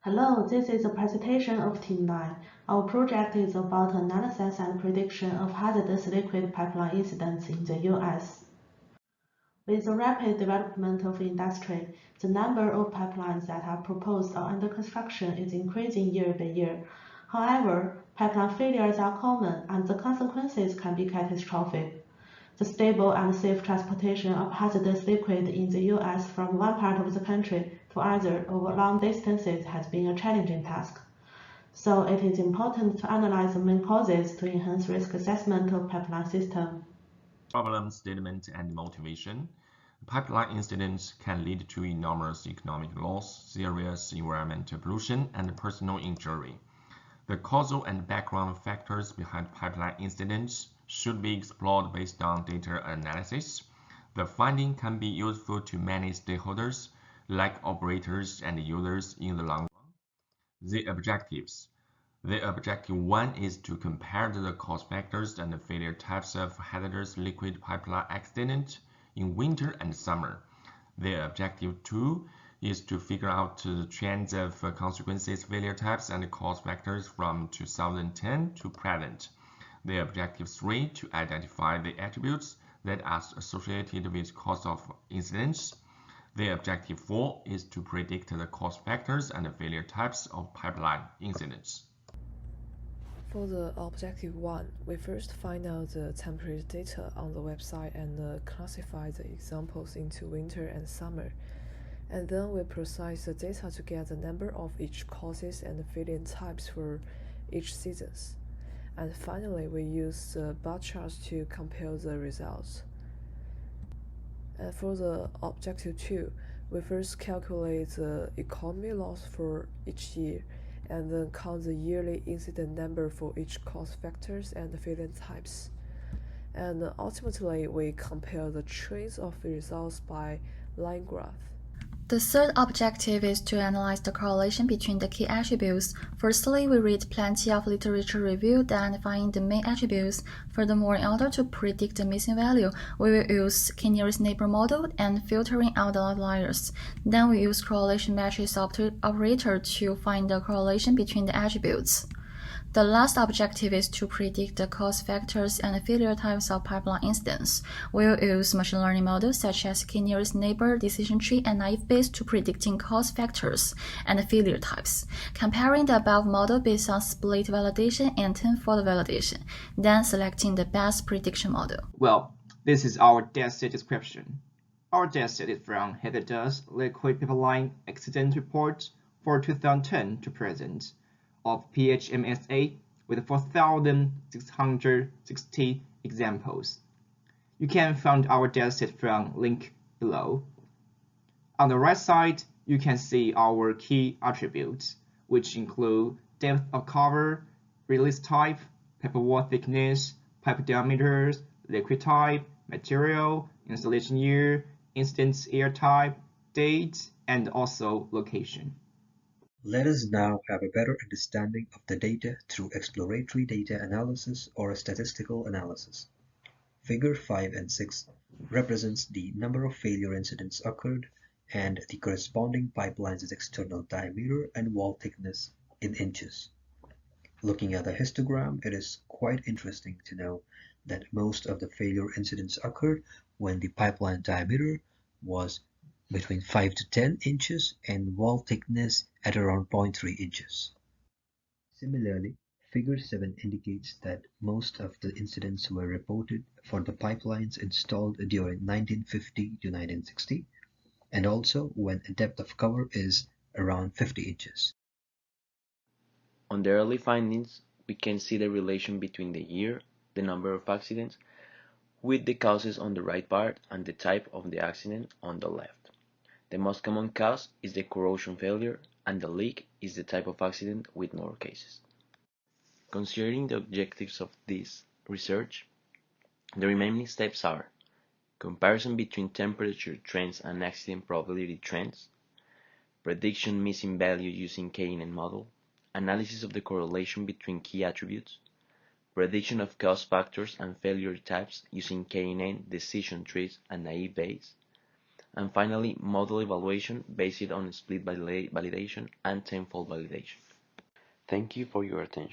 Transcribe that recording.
Hello, this is a presentation of Team 9. Our project is about analysis and prediction of hazardous liquid pipeline incidents in the US. With the rapid development of industry, the number of pipelines that are proposed or under construction is increasing year by year. However, pipeline failures are common and the consequences can be catastrophic. The stable and safe transportation of hazardous liquid in the US from one part of the country to other over long distances has been a challenging task. So it is important to analyze the main causes to enhance risk assessment of pipeline system. Problem statement and motivation. Pipeline incidents can lead to enormous economic loss, serious environmental pollution, and personal injury. The causal and background factors behind pipeline incidents should be explored based on data analysis. The finding can be useful to many stakeholders, like operators and users in the long run. The objectives. The objective one is to compare the cause factors and failure types of hazardous liquid pipeline accident in winter and summer. The objective two is to figure out the trends of consequences, failure types, and cause factors from 2010 to present. The objective three to identify the attributes that are associated with cause of incidents. The objective four is to predict the cause factors and failure types of pipeline incidents. For the objective one, we first find out the temperature data on the website and classify the examples into winter and summer. And then we process the data to get the number of each causes and failure types for each seasons. And finally, we use the bar charts to compare the results. And for the objective 2, we first calculate the economy loss for each year and then count the yearly incident number for each cause factors and failure types. And ultimately, we compare the trends of the results by line graph. The third objective is to analyze the correlation between the key attributes. Firstly, we read plenty of literature review identifying the main attributes. Furthermore, in order to predict the missing value, we will use key nearest neighbor model and filtering out the outliers. Then we use correlation matrix operator to find the correlation between the attributes. The last objective is to predict the cause factors and failure types of pipeline incidents. We will use machine learning models such as key nearest neighbor, decision tree, and naive Bayes to predicting cause factors and failure types, comparing the above model based on split validation and tenfold validation, then selecting the best prediction model. Well, this is our dataset description. Our dataset is from hazardous liquid pipeline accident report for 2010 to present of PHMSA with 4,660 examples. You can find our dataset from link below. On the right side, you can see our key attributes, which include depth of cover, release type, pipe wall thickness, pipe diameters, liquid type, material, installation year, incident air type, date, and also location. Let us now have a better understanding of the data through exploratory data analysis or statistical analysis. Figure 5 and 6 represents the number of failure incidents occurred and the corresponding pipeline's external diameter and wall thickness in inches. Looking at the histogram, it is quite interesting to know that most of the failure incidents occurred when the pipeline diameter was between 5 to 10 inches and wall thickness at around 0.3 inches. Similarly, Figure 7 indicates that most of the incidents were reported for the pipelines installed during 1950 to 1960, and also when a depth of cover is around 50 inches. On the early findings, we can see the relation between the year, the number of accidents, with the causes on the right part and the type of the accident on the left. The most common cause is the corrosion failure, and the leak is the type of accident with more cases. Considering the objectives of this research, the remaining steps are comparison between temperature trends and accident probability trends, prediction missing value using KNN model, analysis of the correlation between key attributes, prediction of cause factors and failure types using KNN decision trees and naive Bayes, And finally, model evaluation based on split validation and tenfold validation. Thank you for your attention.